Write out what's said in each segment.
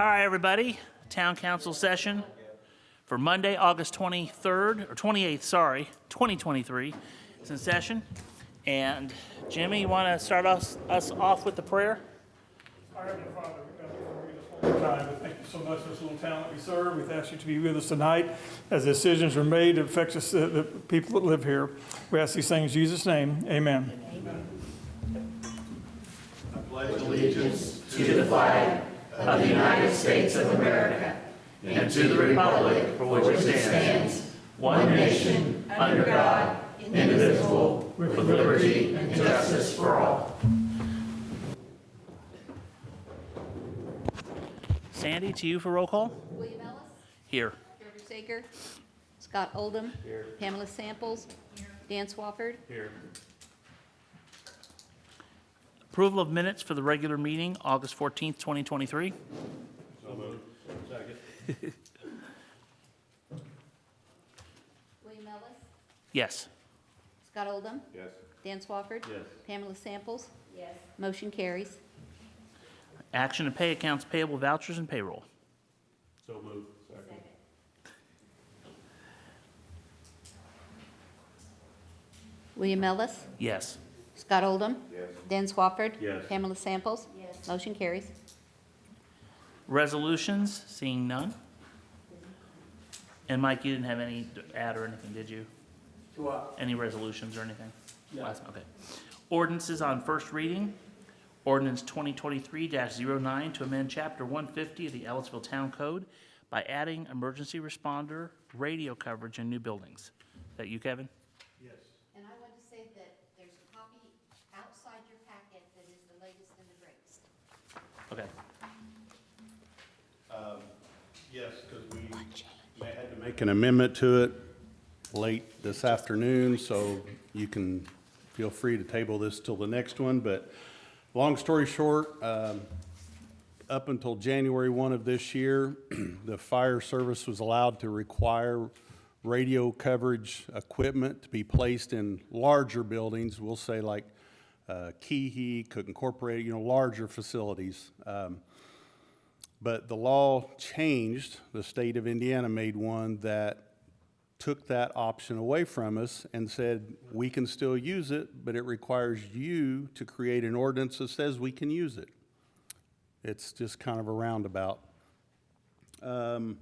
All right, everybody, town council session for Monday, August 23rd, or 28th, sorry, 2023 is in session. And Jimmy, you want to start us off with the prayer? Our Heavenly Father, we come before you this morning time. We thank you so much for this little town that we serve. We ask you to be with us tonight as decisions are made that affect us, the people that live here. We ask these things in Jesus' name. Amen. I pledge allegiance to the flag of the United States of America and to the republic for which it stands, one nation, under God, indivisible, with liberty and justice for all. Sandy, to you for roll call. William Ellis. Here. George Sager. Scott Oldham. Here. Pamela Samples. Here. Dan Swafford. Here. Approval of minutes for the regular meeting, August 14th, 2023. So moved. Second. William Ellis. Yes. Scott Oldham. Yes. Dan Swafford. Yes. Pamela Samples. Yes. Motion carries. Action to pay accounts payable, vouchers, and payroll. So moved. Second. William Ellis. Yes. Scott Oldham. Yes. Dan Swafford. Yes. Pamela Samples. Yes. Motion carries. Resolutions, seeing none. And Mike, you didn't have any to add or anything, did you? To what? Any resolutions or anything? No. Okay. Ordinances on first reading. Ordinance 2023-09 to amend Chapter 150 of the Ellettsville Town Code by adding emergency responder radio coverage in new buildings. Is that you, Kevin? Yes. And I want to say that there's a copy outside your packet that is the latest and the greatest. Okay. Yes, because we had to make an amendment to it late this afternoon, so you can feel free to table this till the next one. But long story short, up until January 1 of this year, the fire service was allowed to require radio coverage equipment to be placed in larger buildings. We'll say like Keehee, Cook Incorporated, larger facilities. But the law changed. The state of Indiana made one that took that option away from us and said, we can still use it, but it requires you to create an ordinance that says we can use it. It's just kind of a roundabout. Long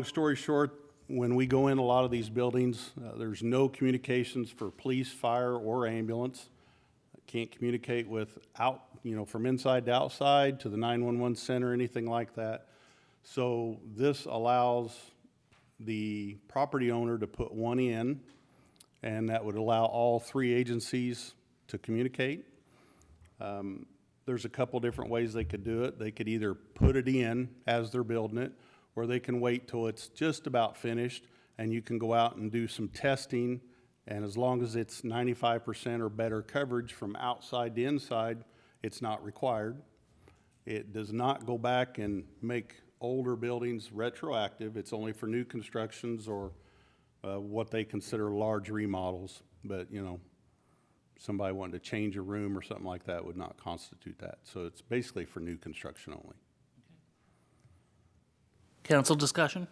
story short, when we go in a lot of these buildings, there's no communications for police, fire, or ambulance. Can't communicate from inside to outside to the 911 center, anything like that. So this allows the property owner to put one in, and that would allow all three agencies to communicate. There's a couple different ways they could do it. They could either put it in as they're building it, or they can wait till it's just about finished, and you can go out and do some testing. And as long as it's 95% or better coverage from outside to inside, it's not required. It does not go back and make older buildings retroactive. It's only for new constructions or what they consider large remodels. But, somebody wanting to change a room or something like that would not constitute that. So it's basically for new construction only. Council discussion?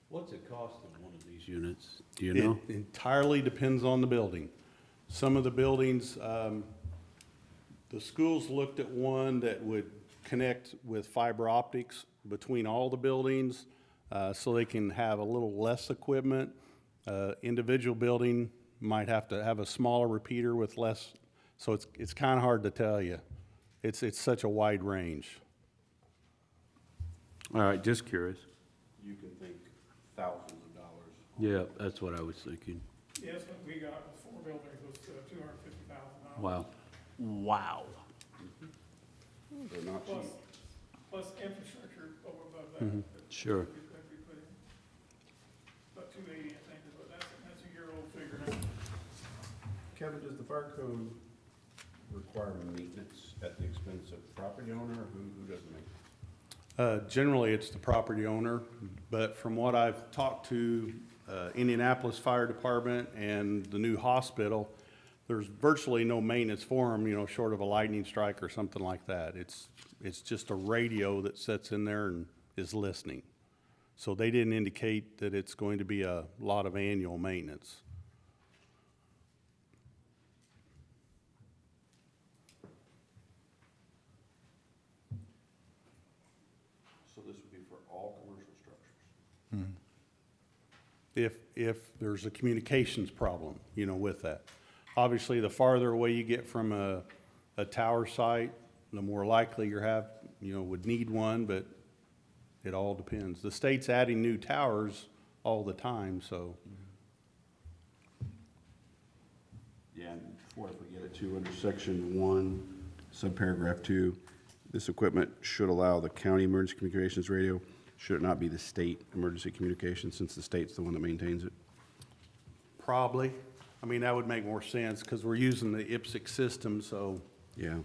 What's it cost in one of these units? Do you know? It entirely depends on the building. Some of the buildings, the schools looked at one that would connect with fiber optics between all the buildings so they can have a little less equipment. Individual building might have to have a smaller repeater with less, so it's kind of hard to tell you. It's such a wide range. All right, just curious. You can think thousands of dollars. Yeah, that's what I was thinking. Yes, what we got with 4 buildings was $250,000. Wow. Wow. They're not cheap. Plus infrastructure over above that. Sure. That we put in. About 280, I think, is what, that's a year-old figure now. Kevin, does the fire code require maintenance at the expense of the property owner, or who doesn't make it? Generally, it's the property owner, but from what I've talked to Indianapolis Fire Department and the new hospital, there's virtually no maintenance for them, short of a lightning strike or something like that. It's just a radio that sits in there and is listening. So they didn't indicate that it's going to be a lot of annual maintenance. So this would be for all commercial structures? If there's a communications problem, with that. Obviously, the farther away you get from a tower site, the more likely would need one, but it all depends. The state's adding new towers all the time, so. Yeah, and before I forget it too, under section 1, subparagraph 2, this equipment should allow the county emergency communications radio. Should it not be the state emergency communications, since the state's the one that maintains it? Probably. That would make more sense because we're using the IPSC system, so. Yeah,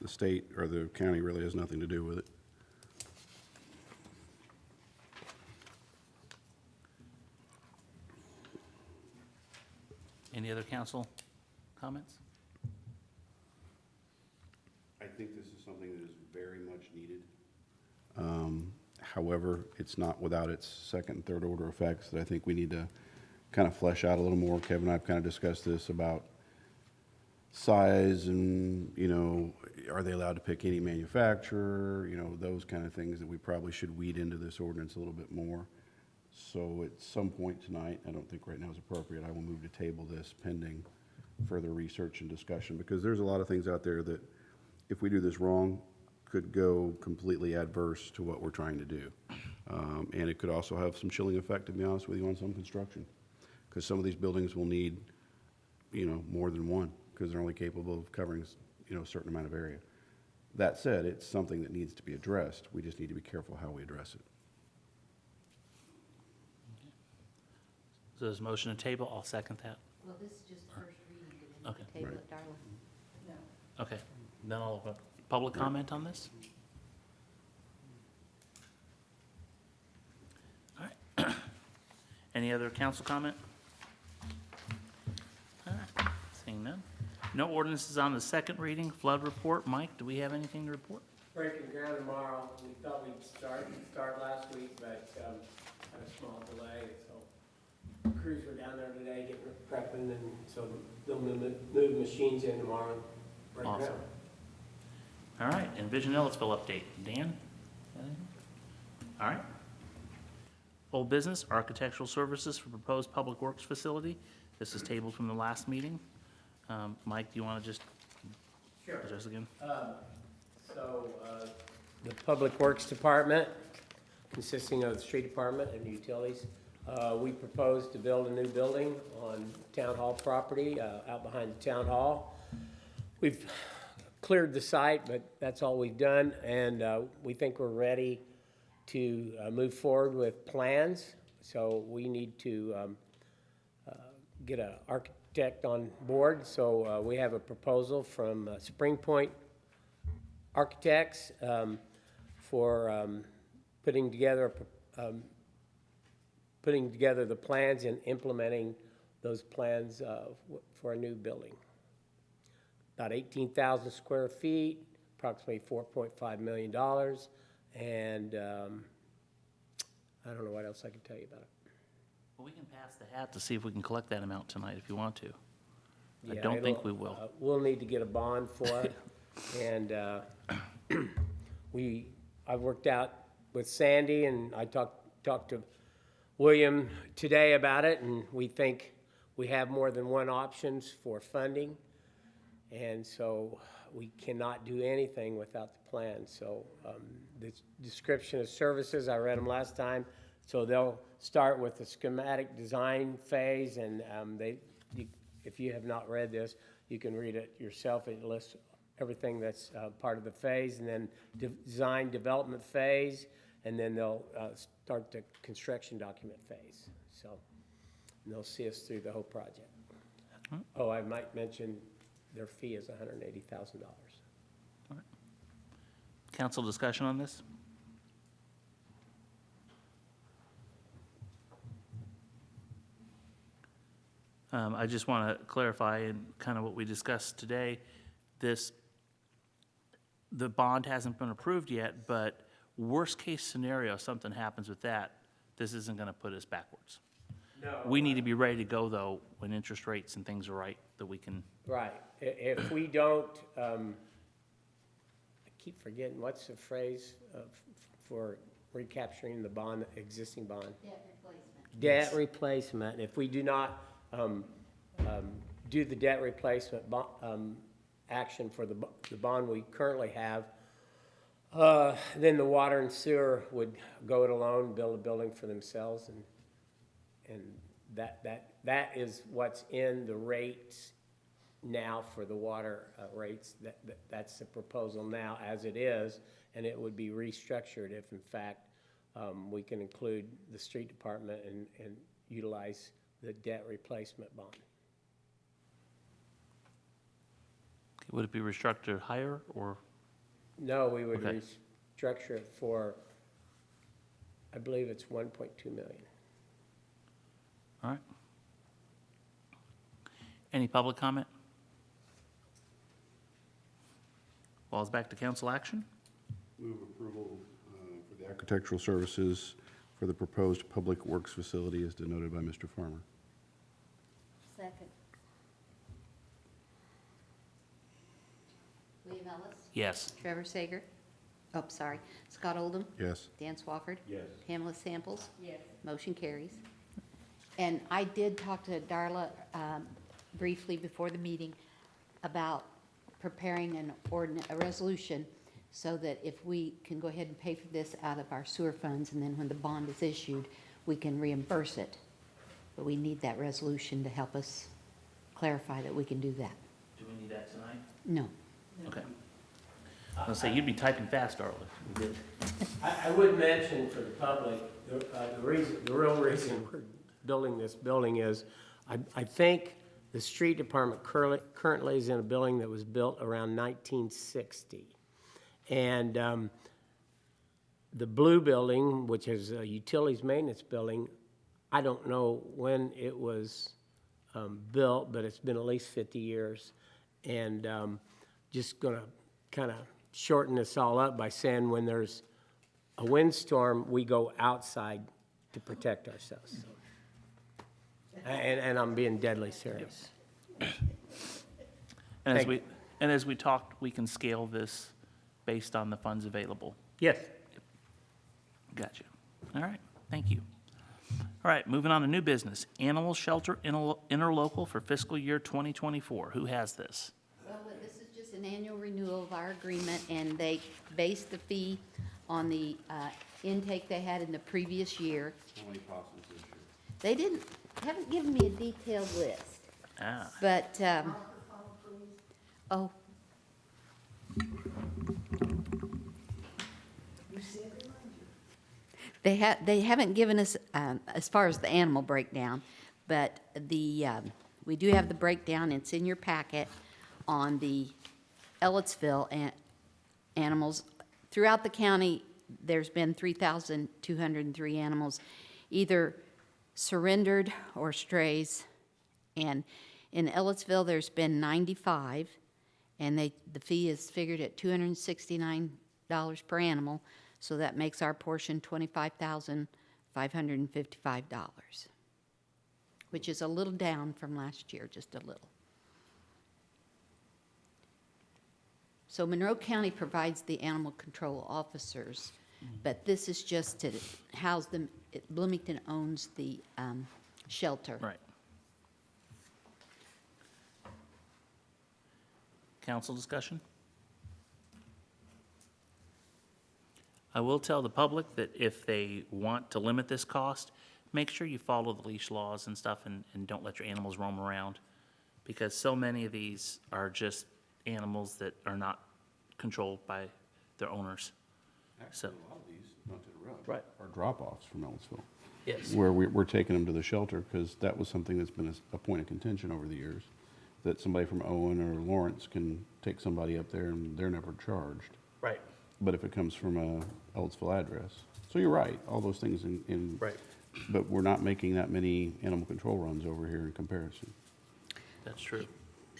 the state or the county really has nothing to do with it. Any other council comments? I think this is something that is very much needed. However, it's not without its second and third order effects that I think we need to kind of flesh out a little more. Kevin and I have kind of discussed this about size and, are they allowed to pick any manufacturer, those kind of things that we probably should weed into this ordinance a little bit more. So at some point tonight, I don't think right now is appropriate, I will move to table this pending further research and discussion, because there's a lot of things out there that, if we do this wrong, could go completely adverse to what we're trying to do. And it could also have some chilling effect, to be honest with you, on some construction, because some of these buildings will need, more than one, because they're only capable of covering, a certain amount of area. That said, it's something that needs to be addressed. We just need to be careful how we address it. So there's a motion to table, I'll second that. Well, this is just first reading, did we Okay. need to table Right. it, Darla? No. Okay, then I'll have a public comment on this. All right. Any other council comment? All right, seeing none. No ordinances on the second reading, flood report. Mike, do we have anything to report? Breaking ground tomorrow. We thought we'd start last week, but had a small delay, so crews were down there today getting prepping, and so they'll move machines in tomorrow. And break Awesome. ground. All right, and Vision Ellettsville update. Dan? Anything? All right. Old business, architectural services for proposed public works facility. This is tabled from the last meeting. Mike, do you want to just Sure. address again? The Public Works Department, consisting of the Street Department and Utilities, we propose to build a new building on Town Hall property, out behind the Town Hall. We've cleared the site, but that's all we've done, and we think we're ready to move forward with plans. So we need to get an architect on board. So we have a proposal from Spring Point Architects for putting together the plans and implementing those plans for a new building. About 18,000 square feet, approximately $4.5 million, and I don't know what else I can tell you about it. Well, we can pass the hat to see if we can collect that amount tonight if you want to. I Yeah, don't think it'll- we will. We'll need to get a bond for it, and I've worked out with Sandy, and I talked to William today about it, and we think we have more than one options for funding, and so we cannot do anything without the plan. So the description of services, I read them last time, so they'll start with the schematic design phase, and if you have not read this, you can read it yourself. It lists everything that's part of the phase, and then design development phase, and then they'll start the construction document phase. So and they'll see us through the whole project. Oh, I might mention their fee is $180,000. Council discussion on this? I just want to clarify and kind of what we discussed today. The bond hasn't been approved yet, but worst-case scenario, something happens with that, this isn't going to put us backwards. No. We need to be ready to go, though, when interest rates and things are right, that we can, Right. If we don't, I keep forgetting, what's the phrase for recapturing the bond, existing bond? Debt replacement. Debt replacement. If we do not do the debt replacement action for the bond we currently have, then the water and sewer would go it alone, build a building for themselves, and that is what's in the rates now for the water rates. That's the proposal now as it is, and it would be restructured if in fact we can include the street department and utilize the debt replacement bond. would it be restructured higher, or? No, we would Okay. restructure it for, I believe it's 1.2 million. All right. Any public comment? Well, it's back to council action. Move approval for the architectural services for the proposed public works facility as denoted by Mr. Farmer. Second. William Ellis? Yes. Trevor Sager? Oh, sorry. Scott Oldham? Yes. Dan Swafford? Yes. Pamela Samples? Yes. Motion carries. And I did talk to Darla briefly before the meeting about preparing a resolution so that if we can go ahead and pay for this out of our sewer funds, and then when the bond is issued, we can reimburse it. But we need that resolution to help us clarify that we can do that. Do we need that tonight? No. Okay. I was gonna say, you'd be typing fast, Darla. I would mention for the public, the real reason we're building this building is, I think the street department currently is in a building that was built around 1960. And the blue building, which is a utilities maintenance building, I don't know when it was built, but it's been at least 50 years. And just gonna kind of shorten this all up by saying when there's a windstorm, we go outside to protect ourselves. And I'm being deadly serious. And as Thank we talked, we can scale this based on the funds available. Yes. Gotcha. All right, thank you. All right, moving on to new business. Animal shelter interlocal for fiscal year 2024. Who has this? Well, this is just an annual renewal of our agreement, and they based the fee on the intake they had in the previous year. How many possums this year? They haven't given me a detailed list, Ah, but, oh. They haven't given us, as far as the animal breakdown, but we do have the breakdown, it's in your packet, on the Ellettsville animals. Throughout the county, there's been 3,203 animals, either surrendered or strays. And in Ellettsville, there's been 95, and the fee is figured at $269 per animal, so that makes our portion $25,555, which is a little down from last year, just a little. So Monroe County provides the animal control officers, but this is just to house them. Bloomington owns the shelter. right. Council discussion? I will tell the public that if they want to limit this cost, make sure you follow the leash laws and stuff, and don't let your animals roam around, because so many of these are just animals that are not controlled by their owners. So, Actually, a lot of these, not to interrupt, Right. are drop-offs from Ellettsville, yes. where we're taking them to the shelter, because that was something that's been a point of contention over the years, that somebody from Owen or Lawrence can take somebody up there and they're never charged. Right. But if it comes from a Ellettsville address. So you're right, all those things in. Right. But we're not making that many animal control runs over here in comparison. That's true.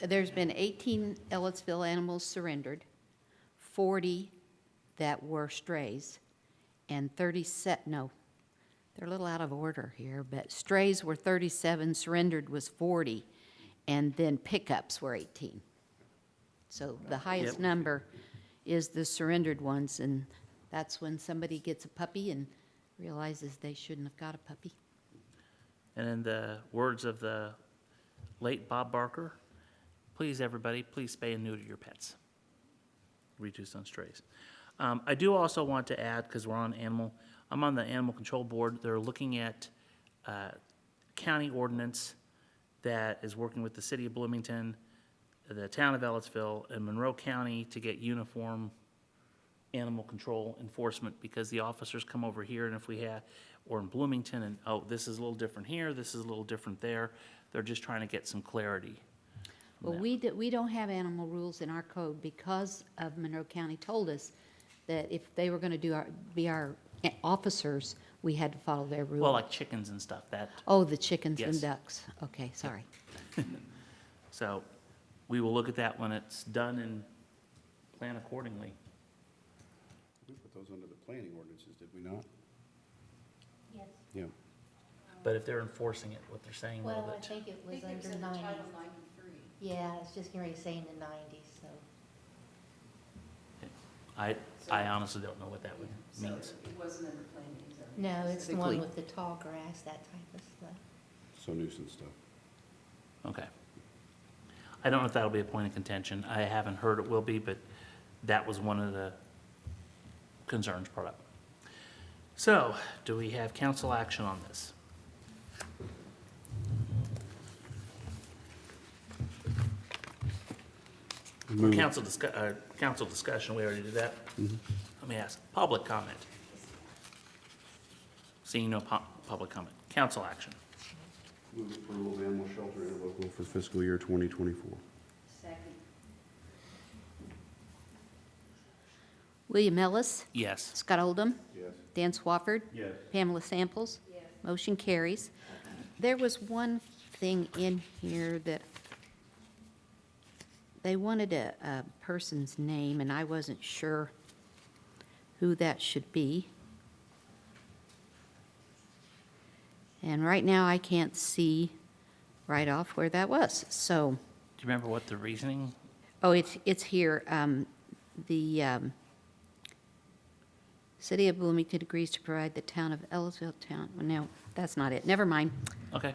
There's been 18 Ellettsville animals surrendered, 40 that were strays, and 37, no, they're a little out of order here, but strays were 37, surrendered was 40, and then pickups were 18. So the highest Yep. number is the surrendered ones, and that's when somebody gets a puppy and realizes they shouldn't have got a puppy. And in the words of the late Bob Barker, please, everybody, please spay and neuter your pets. Reduce on strays. I do also want to add, because I'm on the Animal Control Board, they're looking at county ordinance that is working with the city of Bloomington, the town of Ellettsville, and Monroe County to get uniform animal control enforcement, because the officers come over here, and if we have, or in Bloomington, and, oh, this is a little different here, this is a little different there. They're just trying to get some clarity. Well, we don't have animal rules in our code because of Monroe County told us that if they were going to be our officers, we had to follow their rules. Well, like chickens and stuff, that, Oh, the chickens and Yes. ducks. Okay, sorry. so we will look at that when it's done and plan accordingly. We put those under the planning ordinances, did we not? Yes. Yeah. But if they're enforcing it, what they're saying, Well, though, I that, think it was under 90. Yeah, it's just going to say in the 90s, so. I honestly don't know what that would means. It wasn't under planning, is that right? No, it's the Specifically. one with the tall grass, that type of stuff. So nuisance stuff. Okay. I don't know if that'll be a point of contention. I haven't heard it will be, but that was one of the concerns brought up. So, do we have council action on this? Council discussion, we already did that. Let me ask, public comment? Seeing no public comment. Council action. Move approval of animal shelter interlocal for fiscal year 2024. Second. William Ellis, Yes. Scott Oldham, Yes. Dan Swafford. Yes. Pamela Samples. Yes. Motion carries. There was one thing in here that they wanted a person's name, and I wasn't sure who that should be. And right now, I can't see right off where that was. So, Do you remember what the reasoning? oh, it's here. The City of Bloomington agrees to provide the town of Ellettsville town. Well, no, that's not it. Never mind. Okay.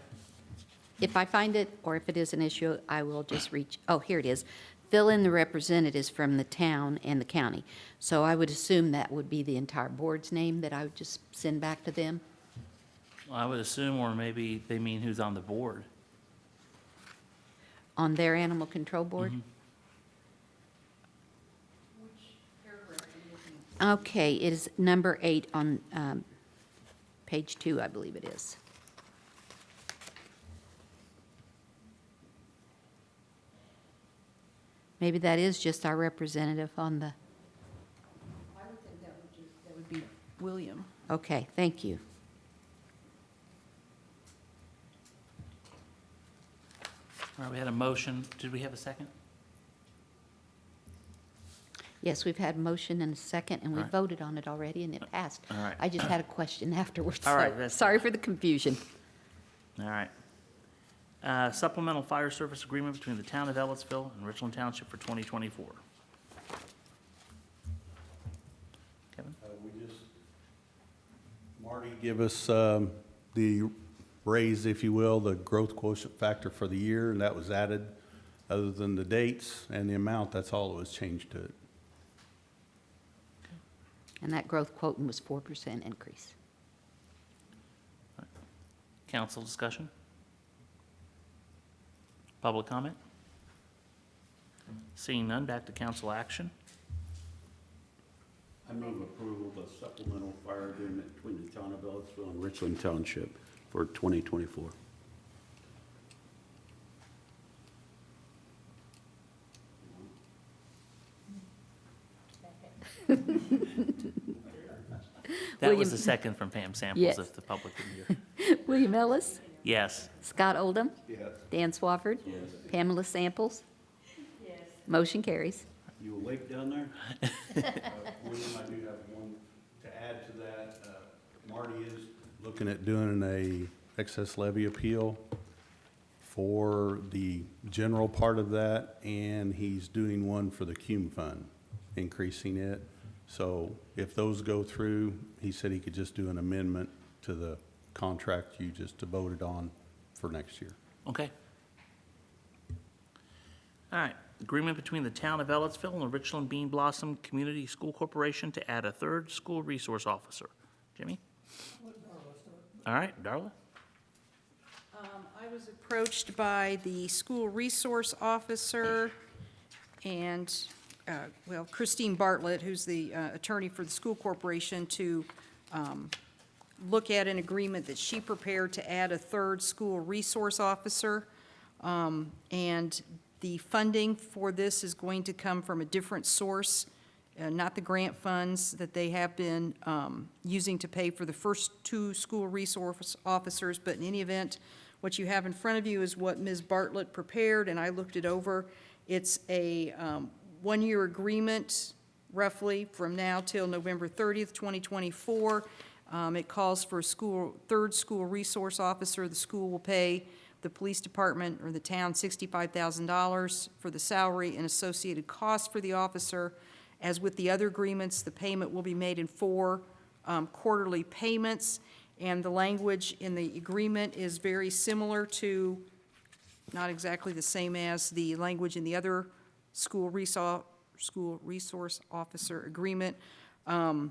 If I find it, or if it is an issue, I will just oh, here it is. Fill in the representatives from the town and the county. So I would assume that would be the entire board's name that I would just send back to them. I would assume, or maybe they mean who's on the board. On their animal control board? Okay, it is number 8 on page 2, I believe it is. Maybe that is just our representative on the, I would think that would be William. okay, thank you. All right, we had a motion. Did we have a second? Yes, we've had a motion and a second, and we All right. voted on it already, and it passed. All right. I just had a question afterwards. All right, so that's- sorry for the confusion. All right. Supplemental fire service agreement between the town of Ellettsville and Richland Township for 2024. Kevin? Marty, give us the raise, if you will, the growth quotient factor for the year, and that was added. Other than the dates and the amount, that's all that was changed to it. And that growth quotient was 4% increase. Council discussion? Public comment? Seeing none, back to council action. I move approval of a supplemental fire agreement between the town of Ellettsville and Richland Township for 2024. That was William- the second from Pam Samples, Yes. if the public didn't hear. William Ellis, Yes. Scott Oldham? Yes. Dan Swafford? Yes. Pamela Samples? Yes. Motion carries. You awake down there? William, I do have one to add to that. Marty is looking at doing a excess levy appeal for the general part of that, and he's doing one for the CUME fund, increasing it. So if those go through, he said he could just do an amendment to the contract you just voted on for next year. Okay. All right. Agreement between the town of Ellettsville and the Richland Bean Blossom Community School Corporation to add a third school resource officer. Jimmy? All right, Darla? I was approached by the school resource officer and, Christine Bartlett, who's the attorney for the school corporation, to look at an agreement that she prepared to add a third school resource officer. And the funding for this is going to come from a different source, not the grant funds that they have been using to pay for the first two school resource officers. But in any event, what you have in front of you is what Ms. Bartlett prepared, and I looked it over. It's a one-year agreement, roughly, from now till November 30th, 2024. It calls for a third school resource officer. The school will pay the police department or the town $65,000 for the salary and associated costs for the officer. As with the other agreements, the payment will be made in 4 quarterly payments, and the language in the agreement is very similar to, not exactly the same as, the language in the other school resource officer agreement. The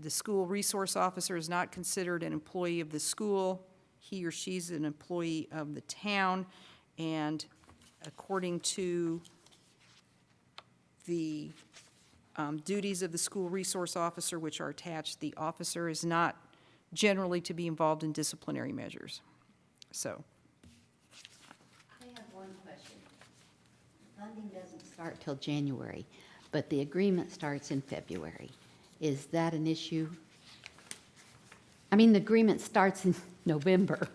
school resource officer is not considered an employee of the school. He or she's an employee of the town, and according to the duties of the school resource officer, which are attached, the officer is not generally to be involved in disciplinary measures. So, I have one question. Funding doesn't start till January, but the agreement starts in February. Is that an issue? I mean, the agreement starts in November,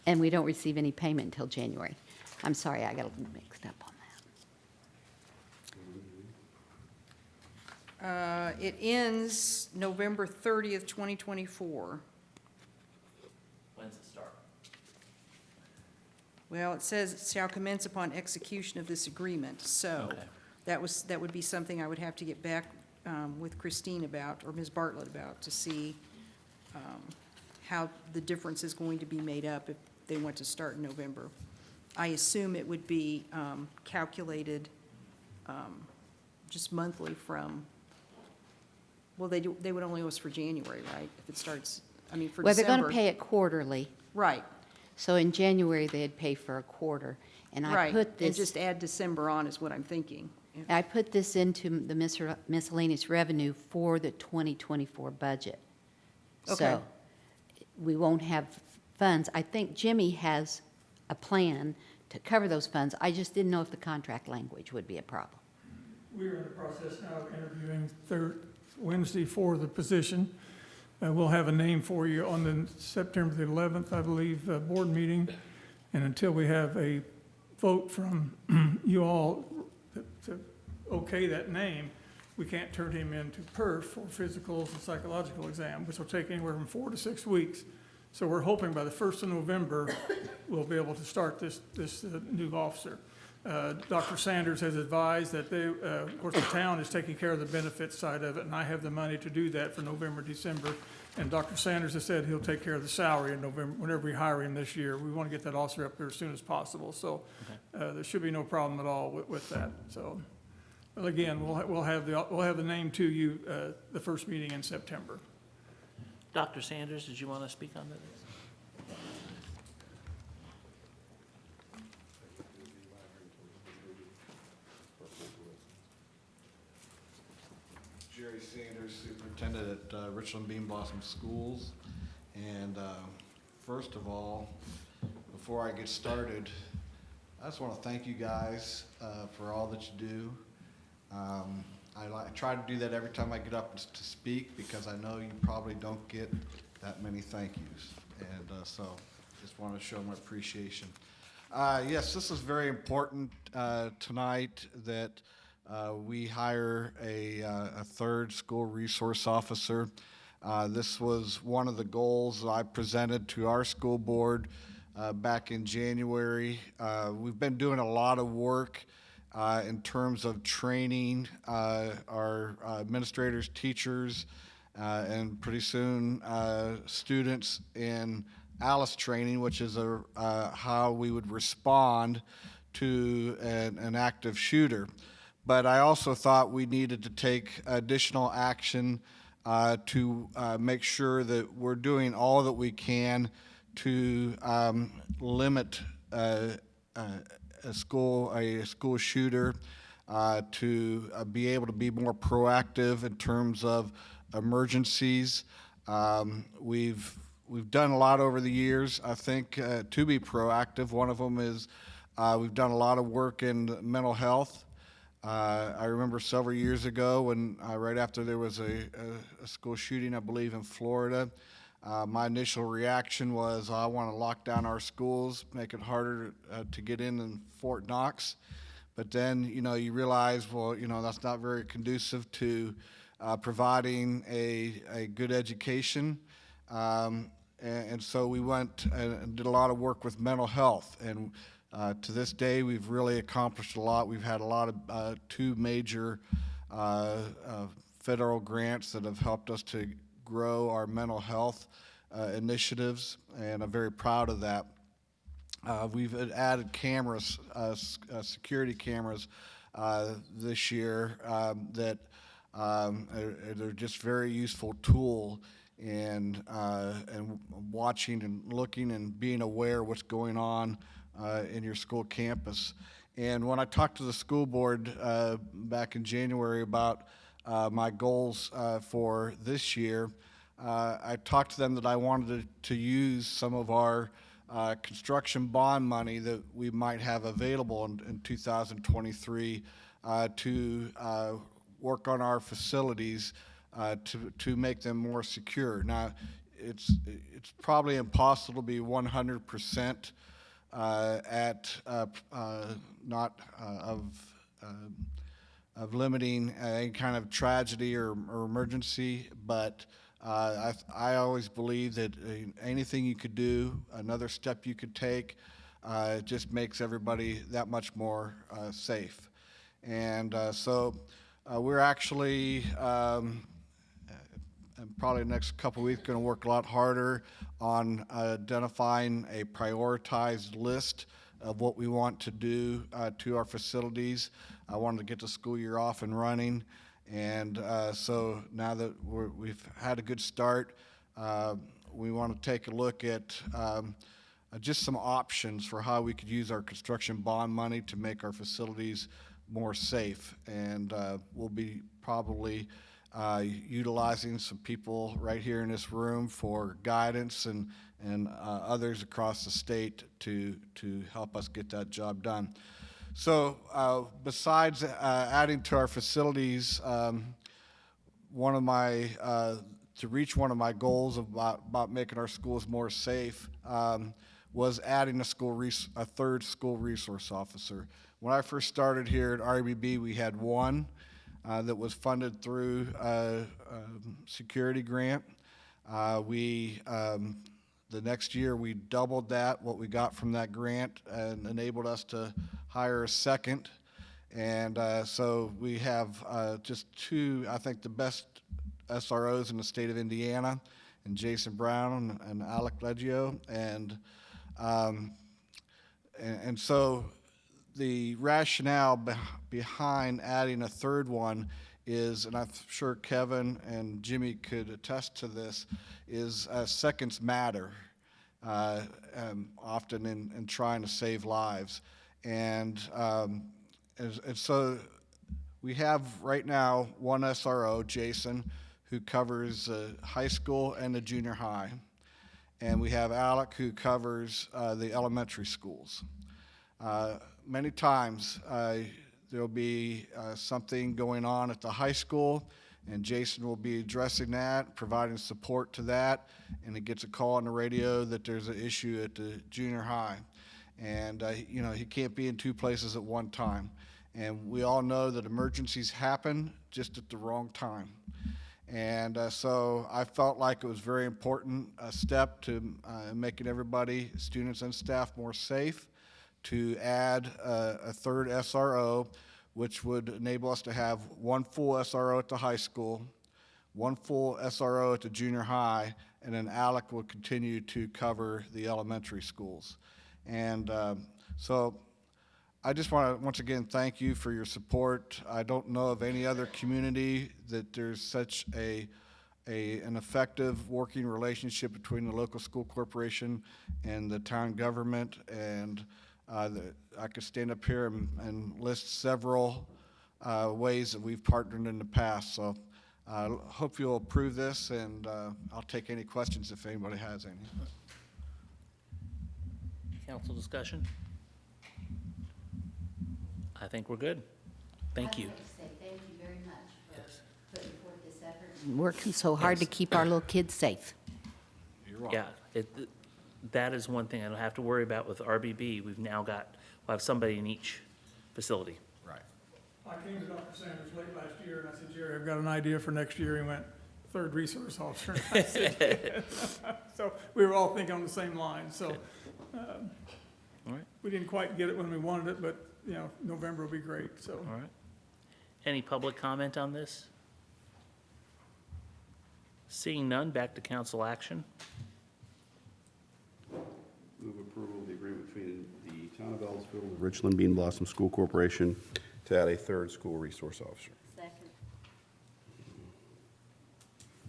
and we don't receive any payment until January. I'm sorry, I got a little mixed up on that. it ends November 30th, 2024. When's it start? Well, it says it shall commence upon execution of this agreement, so Okay. that would be something I would have to get back with Christine about, or Ms. Bartlett about, to see how the difference is going to be made up if they want to start in November. I assume it would be calculated just monthly from, well, they would only owe us for January, right? If it starts, I mean, for Well, they're December. going to pay it quarterly, Right, so in January, they'd pay for a quarter. And I right, put and this. just add December on is what I'm thinking. I put this into the miscellaneous revenue for the 2024 budget. Okay. So we won't have funds. I think Jimmy has a plan to cover those funds. I just didn't know if the contract language would be a problem. We're in the process now of interviewing Wednesday for the position. We'll have a name for you on the September the 11th, I believe, board meeting. And until we have a vote from you all to okay that name, we can't turn him into perf for physicals and psychological exam, which will take anywhere from 4 to 6 weeks. So we're hoping by the 1st of November, we'll be able to start this new officer. Dr. Sanders has advised that they, of course, the town is taking care of the benefits side of it, and I have the money to do that for November, December. And Dr. Sanders has said he'll take care of the salary in November, whenever we hire him this year. We want to get that officer up there as soon as possible. So there should be no problem at all with that. So, well, again, we'll have the name to you the first meeting in September. Dr. Sanders, did you want to speak on this? Jerry Sanders, Superintendent at Richland Bean Blossom Schools. And first of all, before I get started, I just want to thank you guys for all that you do. I try to do that every time I get up to speak, because I know you probably don't get that many thank yous. And so just want to show my appreciation. Yes, this is very important tonight that we hire a third school resource officer. This was one of the goals that I presented to our school board back in January. We've been doing a lot of work in terms of training our administrators, teachers, and pretty soon students in ALICE training, which is how we would respond to an active shooter. But I also thought we needed to take additional action to make sure that we're doing all that we can to limit a school shooter, to be able to be more proactive in terms of emergencies. We've done a lot over the years, I think, to be proactive. One of them is we've done a lot of work in mental health. I remember several years ago when, right after there was a school shooting, I believe in Florida, my initial reaction was, I want to lock down our schools, make it harder to get in Fort Knox. But then, you realize, well, that's not very conducive to providing a good education. And so we went and did a lot of work with mental health. And to this day, we've really accomplished a lot. We've had a lot of two major federal grants that have helped us to grow our mental health initiatives, and I'm very proud of that. We've added cameras, security cameras this year that they're just very useful tool in watching and looking and being aware of what's going on in your school campus. And when I talked to the school board back in January about my goals for this year, I talked to them that I wanted to use some of our construction bond money that we might have available in 2023 to work on our facilities to make them more secure. Now, it's probably impossible to be 100% of limiting any kind of tragedy or emergency, but I always believe that anything you could do, another step you could take, it just makes everybody that much more safe. And so we're actually, probably the next couple of weeks, going to work a lot harder on identifying a prioritized list of what we want to do to our facilities. I wanted to get the school year off and running. And so now that we've had a good start, we want to take a look at just some options for how we could use our construction bond money to make our facilities more safe. And we'll be probably utilizing some people right here in this room for guidance and others across the state to help us get that job done. So besides adding to our facilities, one of my to reach one of my goals about making our schools more safe was adding a third school resource officer. When I first started here at RBB, we had one that was funded through a security grant. The next year, we doubled that, what we got from that grant, and enabled us to hire a second. And so we have just two, I think, the best SROs in the state of Indiana, and Jason Brown and Alec Leggio. And so the rationale behind adding a third one is, and I'm sure Kevin and Jimmy could attest to this, is seconds matter often in trying to save lives. And so we have right now one SRO, Jason, who covers high school and the junior high. And we have Alec, who covers the elementary schools. Many times there'll be something going on at the high school, And Jason will be addressing that, providing support to that, and he gets a call on the radio that there's an issue at the junior high. And, you know, he can't be in two places at one time. And we all know that emergencies happen just at the wrong time. And so I felt like it was very important a step to making everybody, students and staff, more safe, to add a third SRO, which would enable us to have one full SRO at the high school, one full SRO at the junior high, and then Alec will continue to cover the elementary schools. And so I just want to once again thank you for your support. I don't know of any other community that there's such an effective working relationship between the local school corporation and the town government. And I could stand up here and list several ways that we've partnered in the past. So I hope you'll approve this, and I'll take any questions if anybody has any. Council discussion? I think we're good. Thank you. I'd like to say thank you very much for Yes. putting forth this effort and working so hard to keep our little kids safe. You're welcome. Yeah, that is one thing I don't have to worry about with RBB. We'll have somebody in each facility. Right. I came to Dr. Sanders late last year, and I said, Jerry, I've got an idea for next year. He went, third resource officer. And I said, so we were all thinking on the same line. So All right, we didn't quite get it when we wanted it, but, you know, November will be great, so. all right. Any public comment on this? Seeing none, back to council action. Move approval of the agreement between the town of Ellettsville and the Richland Bean Blossom School Corporation to add a third school resource officer. Second.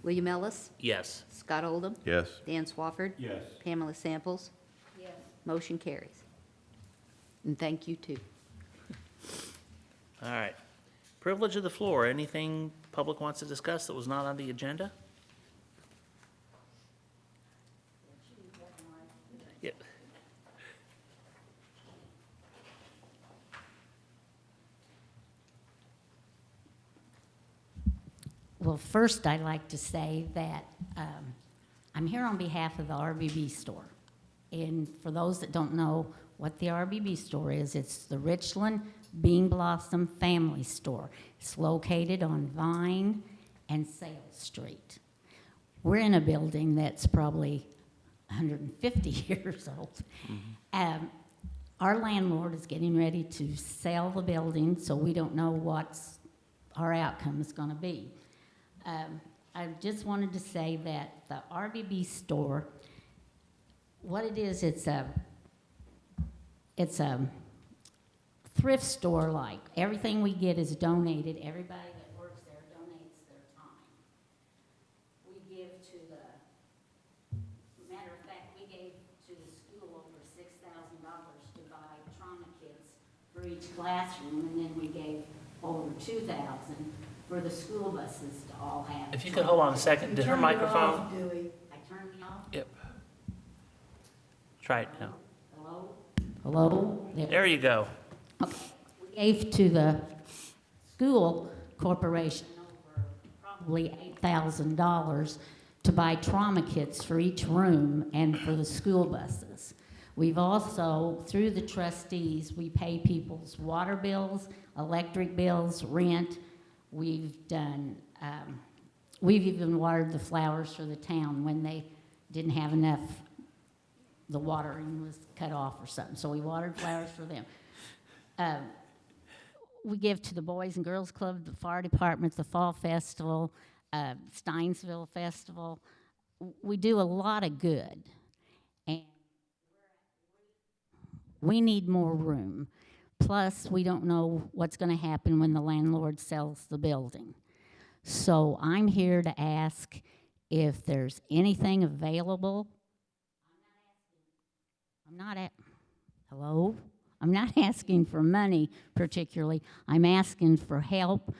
William Ellis, Yes. Scott Oldham, Yes. Dan Swafford. Yes. Pamela Samples. Yes. Motion carries. And thank you, too. All right. Privilege of the floor. Anything public wants to discuss that was not on the agenda? Yep. Well, first, I'd like to say that I'm here on behalf of the RBB store. And for those that don't know what the RBB store is, it's the Richland Bean Blossom Family Store. It's located on Vine and Sales Street. We're in a building that's probably 150 years old. Our landlord is getting ready to sell the building, so we don't know what our outcome is going to be. I just wanted to say that the RBB store, what it is, it's a thrift store like. Everything we get is donated. Everybody that works there donates their time. We give to matter of fact, we gave to the school over $6,000 to buy trauma kits for each classroom, and then we gave over $2,000 for the school buses to all have. If you could hold on a second, did her microphone? I turned it off. Yep. Try it now. Hello? Hello? There you go. Okay. We gave to the school corporation over probably $8,000 to buy trauma kits for each room and for the school buses. We've also, through the trustees, we pay people's water bills, electric bills, rent. We've done, we've even watered the flowers for the town when they didn't have enough, the watering was cut off or something, so we watered flowers for them. We give to the Boys and Girls Club, the fire department, the Fall Festival, Steinsville Festival. We do a lot of good, and we need more room. Plus, we don't know what's going to happen when the landlord sells the building. So I'm here to ask if there's anything available. Hello? I'm not asking for money particularly. I'm asking for help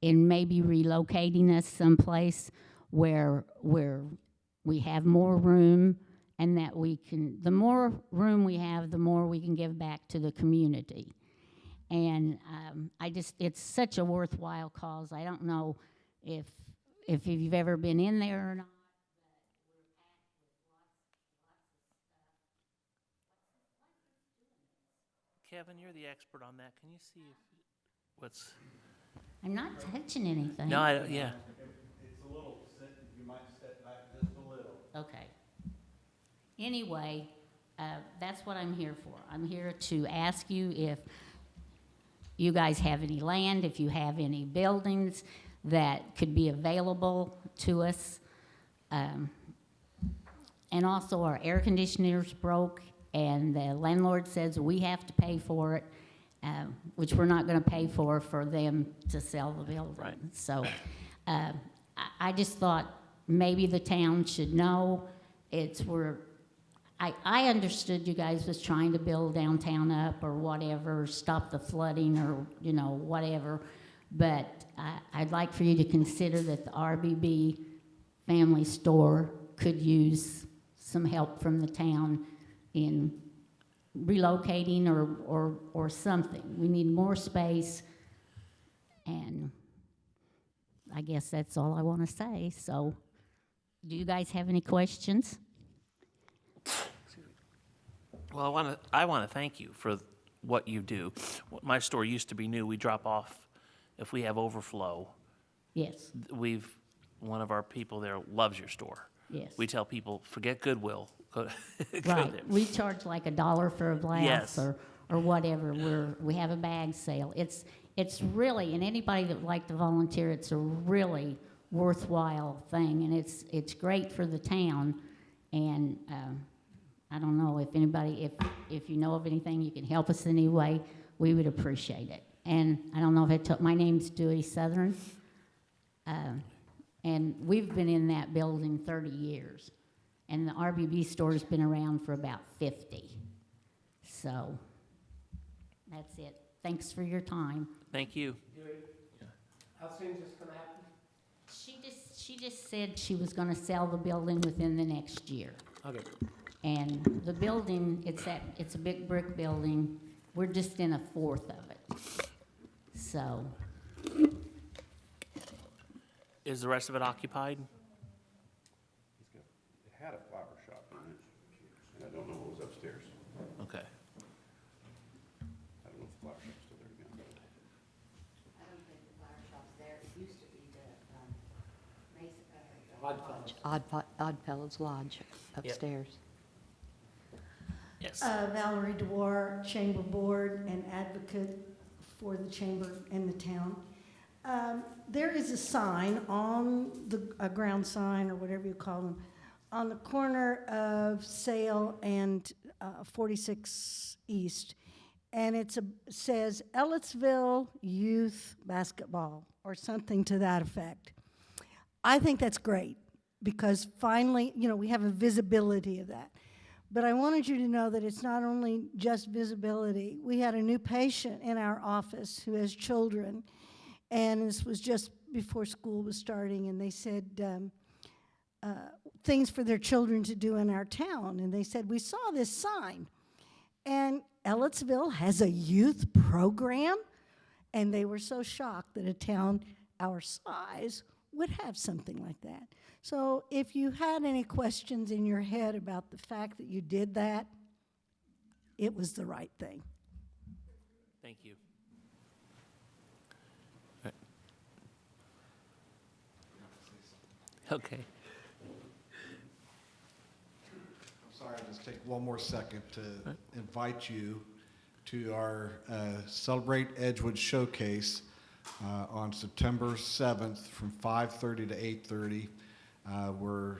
in maybe relocating us someplace where we have more room, and that we can, the more room we have, the more we can give back to the community. And it's such a worthwhile cause. I don't know if, if you've ever been in there or not. Kevin, you're the expert on that. Can you see if, what's, I'm not touching anything. no, yeah. It's a little, you might step back just a little. Okay. Anyway, that's what I'm here for. I'm here to ask you if you guys have any land, if you have any buildings that could be available to us. And also, our air conditioner's broke, and the landlord says we have to pay for it, which we're not going to pay for them to sell the building. Right. So I just thought maybe the town should know. It's where I understood you guys was trying to build downtown up or whatever, stop the flooding or, you know, whatever. But I'd like for you to consider that the RBB family store could use some help from the town in relocating or something. We need more space, and I guess that's all I want to say. So, do you guys have any questions? Well, I want to thank you for what you do. My store used to be new. We drop off if we have overflow. Yes, One of our people there loves your store. yes. We tell people, forget Goodwill. Go there. Right, we charge like $1 for a glass Yes. or whatever. We have a bag sale. It's really, and anybody that would like to volunteer, it's a really worthwhile thing, and it's great for the town. And I don't know if anybody, if you know of anything, you can help us in any way, we would appreciate it. And I don't know if I took, my name's Dewey Southern, and we've been in that building 30 years. And the RBB store's been around for about 50. So, that's it. Thanks for your time. Thank you. How soon is this gonna happen? She just said she was gonna sell the building within the next year. Okay. And the building, it's a big brick building. We're just in a fourth of it. So, Is the rest of it occupied? It had a flower shop in it, and I don't know what was upstairs. Okay. I don't know if the flower shop's still there again. I don't think the flower shop's there. It used to be the Oddfellows Lodge upstairs. Yes. Valerie DeWar, Chamber Board and advocate for the chamber and the town. There is a sign on a ground sign or whatever you call them, on the corner of Sale and 46 East. And it says Ellettsville Youth Basketball or something to that effect. I think that's great because finally, we have a visibility of that. But I wanted you to know that it's not only just visibility. We had a new patient in our office who has children, and this was just before school was starting, and they said things for their children to do in our town. And they said, we saw this sign, and Ellettsville has a youth program, and they were so shocked that a town our size would have something like that. So if you had any questions in your head about the fact that you did that, it was the right thing. Thank you. Okay. I'm sorry, I'll just take one more second to invite you to our Celebrate Edgewood Showcase on September 7th from 5:30 to 8:30. We're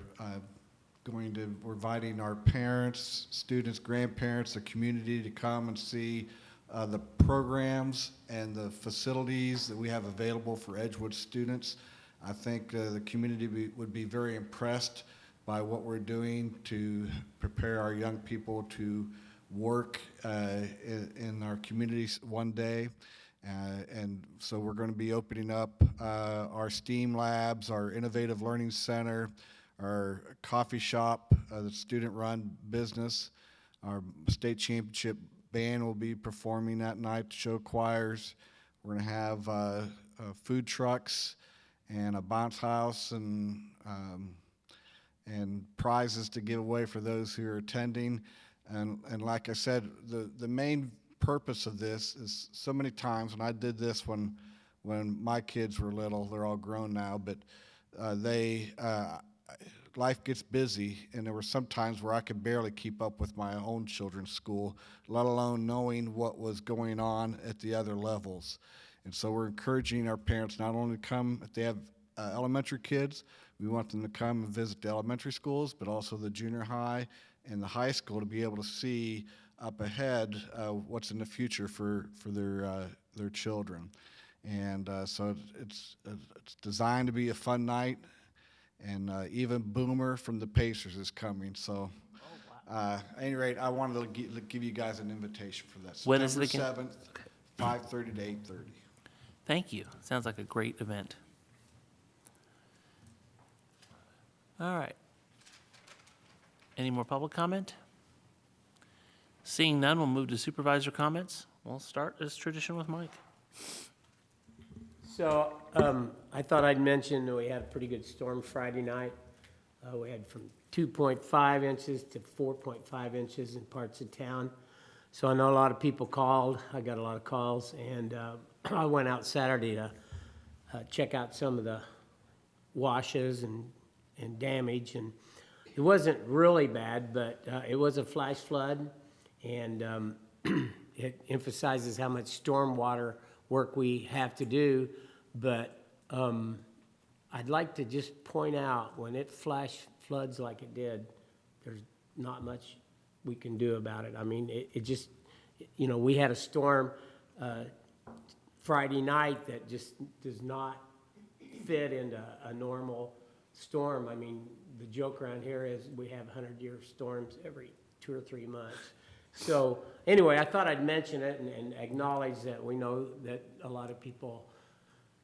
inviting our parents, students, grandparents, the community to come and see the programs and the facilities that we have available for Edgewood students. I think the community would be very impressed by what we're doing to prepare our young people to work in our communities one day. And so we're going to be opening up our STEAM labs, our Innovative Learning Center, our coffee shop, the student-run business. Our state championship band will be performing that night, show choirs. We're going to have food trucks and a bounce house and prizes to give away for those who are attending. And like I said, the main purpose of this is so many times, and I did this when my kids were little, they're all grown now, but life gets busy, and there were some times where I could barely keep up with my own children's school, let alone knowing what was going on at the other levels. And so we're encouraging our parents not only to come if they have elementary kids, we want them to come and visit the elementary schools, but also the junior high and the high school to be able to see up ahead what's in the future for their children. And so it's designed to be a fun night, and even Boomer from the Pacers is coming. So at any rate, I wanted to give you guys an invitation for that. When is it September again? 7th, 5:30 to 8:30. Thank you. Sounds like a great event. All right. Any more public comment? Seeing none, we'll move to supervisor comments. We'll start as tradition with Mike. So I thought I'd mention that we had a pretty good storm Friday night. We had from 2.5 inches to 4.5 inches in parts of town. So I know a lot of people called. I got a lot of calls, and I went out Saturday to check out some of the washes and damage, and it wasn't really bad, but it was a flash flood, and it emphasizes how much stormwater work we have to do. But I'd like to just point out, when it flash floods like it did, there's not much we can do about it. I mean, it just, we had a storm Friday night that just does not fit into a normal storm. I mean, the joke around here is we have 100-year storms every 2 or 3 months. So anyway, I thought I'd mention it and acknowledge that we know that a lot of people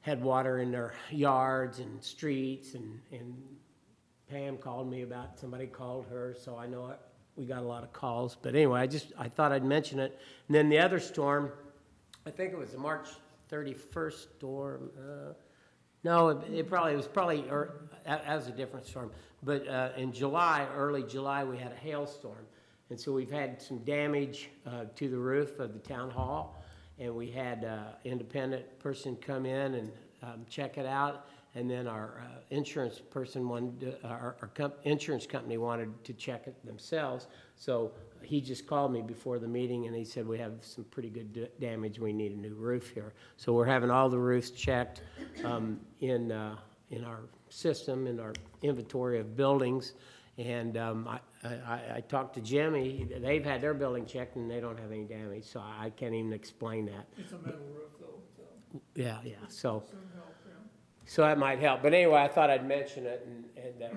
had water in their yards and streets, and Pam called me about, somebody called her, so I know we got a lot of calls. But anyway, I thought I'd mention it. And then the other storm, I think it was the March 31st storm. No, it was probably that was a different storm. But in July, early July, we had a hailstorm. And so we've had some damage to the roof of the town hall. And we had an independent person come in and check it out. And then our insurance person our insurance company wanted to check it themselves. So he just called me before the meeting, and he said, we have some pretty good damage. We need a new roof here. So we're having all the roofs checked in our system, in our inventory of buildings. And I talked to Jimmy. They've had their building checked, and they don't have any damage. So I can't even explain that. It's a metal roof, though, so. Yeah. So. Soon help, yeah. So that might help. But anyway, I thought I'd mention it, and that,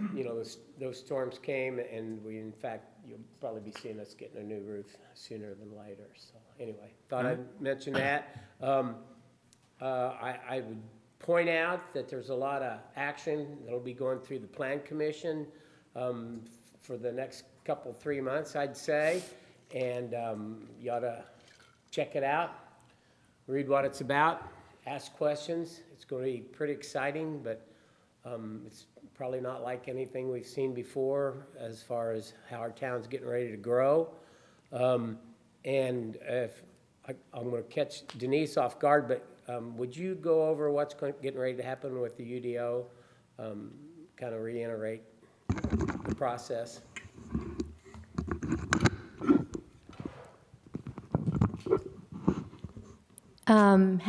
those storms came, and we, in fact, you'll probably be seeing us getting a new roof sooner than later. So anyway, thought I'd mention that. I would point out that there's a lot of action that'll be going through the Plan Commission for the next 3 months, I'd say. And you ought to check it out, read what it's about, ask questions. It's going to be pretty exciting, but it's probably not like anything we've seen before as far as how our town's getting ready to grow. And if I'm going to catch Denise off guard, but would you go over what's getting ready to happen with the UDO, kind of reiterate the process?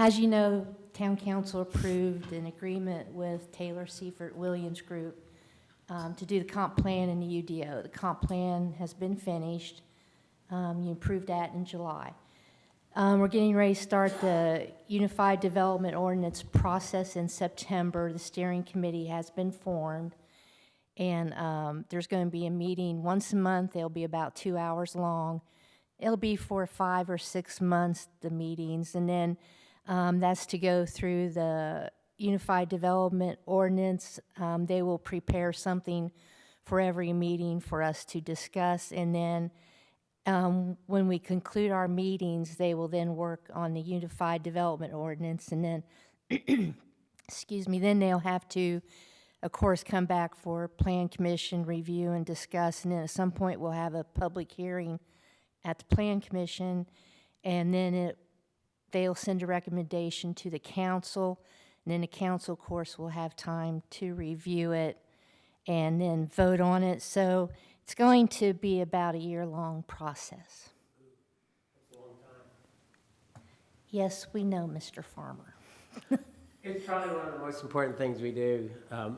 As you know, Town Council approved an agreement with Taylor Seifert Williams Group to do the comp plan and the UDO. The comp plan has been finished. You approved that in July. We're getting ready to start the Unified Development Ordinance process in September. The steering committee has been formed, and there's going to be a meeting once a month. It'll be about 2 hours long. It'll be for 5 or 6 months, the meetings, and then that's to go through the Unified Development Ordinance. They will prepare something for every meeting for us to discuss, and then when we conclude our meetings, they will then work on the Unified Development Ordinance, and then then they'll have to, of course, come back for Plan Commission review and discuss, and then at some point, we'll have a public hearing at the Plan Commission, and then they'll send a recommendation to the council, and then the council, of course, will have time to review it and then vote on it. So it's going to be about a year-long process. Yes, we know, Mr. Farmer. It's probably one of the most important things we do,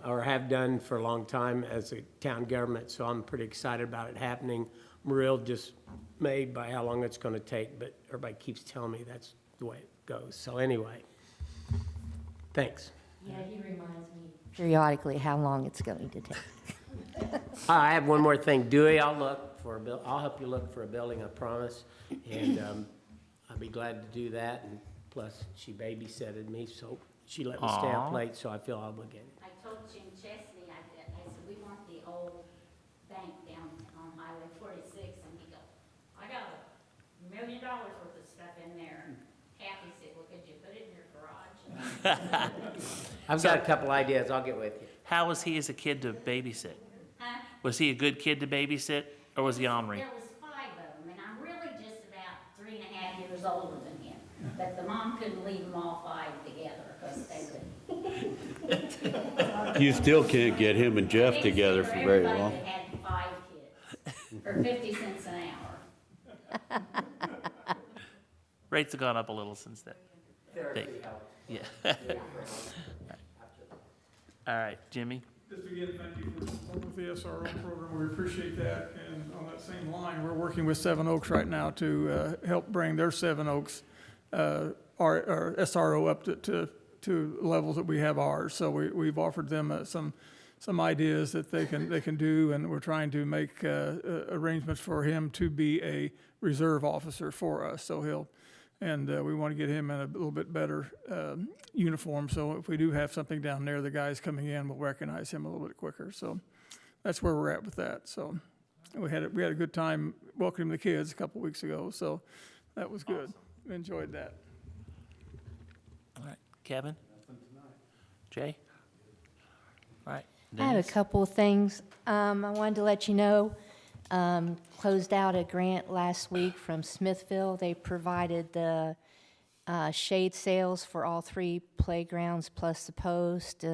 or have done for a long time as a town government, so I'm pretty excited about it happening. I'm real dismayed by how long it's gonna take, but everybody keeps telling me that's the way it goes. So anyway, thanks. Yeah, he reminds me periodically how long it's going to take. I have one more thing. Dewey, I'll help you look for a building, I promise. And I'll be glad to do that. And plus, she babysitted me, so she let me stay up late, so I feel obligated. I told Jim Chesney, I said, we want the old bank down on Highway 46, and he goes, I got $1 million worth of stuff in there. And Kathy said, well, could you put it in your garage? I've got a couple ideas. I'll get with you. How was he as a kid to babysit? Huh? Was he a good kid to babysit, or was he ornery? There was 5 of them, and I'm really just about 3.5 years older than him. But the mom couldn't leave them all 5 together, because they would. You still can't get him and Jeff Babysitter together for very everybody long. that had 5 kids for 50 cents an hour. Rates have gone up a little since then. Yeah. All right, Jimmy? Just again, thank you for supporting with the SRO program. We appreciate that. And on that same line, we're working with Seven Oaks right now to help bring their Seven Oaks our SRO up to levels that we have ours. So we've offered them some ideas that they can do, and we're trying to make arrangements for him to be a reserve officer for us. So we want to get him in a little bit better uniform. So if we do have something down there, the guys coming in will recognize him a little bit quicker. So that's where we're at with that. So we had a good time welcoming the kids a couple weeks ago. So that was good. We enjoyed that. All right, Kevin? Jay? All right. I have a Denise? couple of things. I wanted to let you know, closed out a grant last week from Smithville. They provided the shade sails for all 3 playgrounds, plus the post,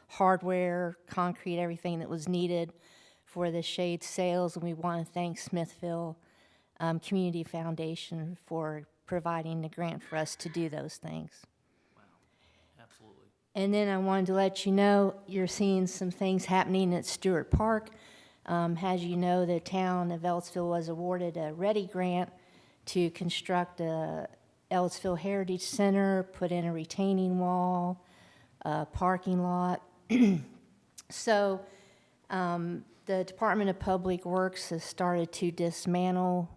hardware, concrete, everything that was needed for the shade sails. And we want to thank Smithville Community Foundation for providing the grant for us to do those things. Absolutely. And then I wanted to let you know, you're seeing some things happening at Stewart Park. As you know, the town of Ellettsville was awarded a READY grant to construct a Ellettsville Heritage Center, put in a retaining wall, a parking lot. So the Department of Public Works has started to dismantle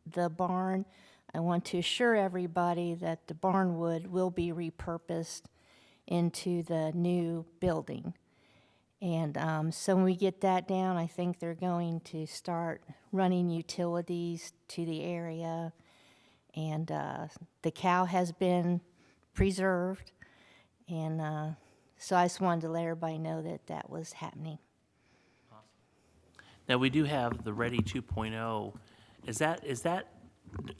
the barn. I want to assure everybody that the barn wood will be repurposed into the new building. And so when we get that down, I think they're going to start running utilities to the area. And the cow has been preserved. And so I just wanted to let everybody know that that was happening. Now, we do have the Ready 2.0.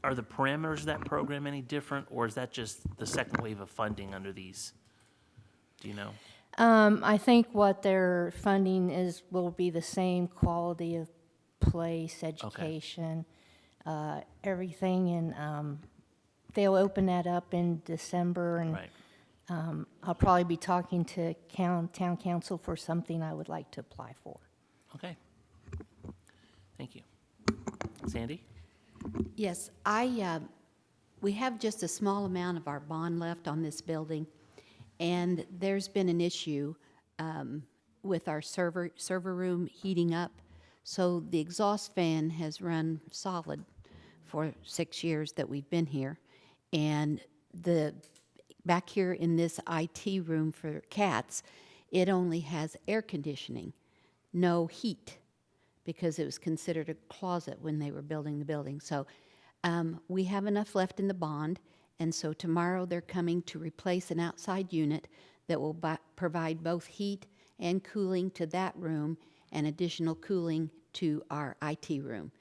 Are the parameters of that program any different, or is that just the second wave of funding under these? Do you know? I think what their funding will be the same quality of place, education, everything, and they'll open that up in December, and Right. I'll probably be talking to town council for something I would like to apply for. Okay. Thank you. Sandy? Yes, we have just a small amount of our bond left on this building, and there's been an issue with our server room heating up. So the exhaust fan has run solid for 6 years that we've been here, and back here in this IT room for cats, it only has air conditioning, no heat, because it was considered a closet when they were building the building. So we have enough left in the bond, and so tomorrow they're coming to replace an outside unit that will provide both heat and cooling to that room and additional cooling to our IT room.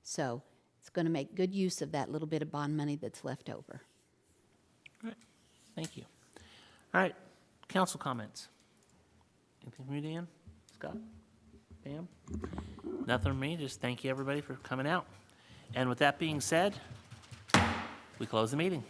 So it's going to make good use of that little bit of bond money that's left over. All right, thank you. All right, council comments. Anything from you, Dan? Scott? Pam? Nothing from me, just thank you, everybody, for coming out. And with that being said, we close the meeting.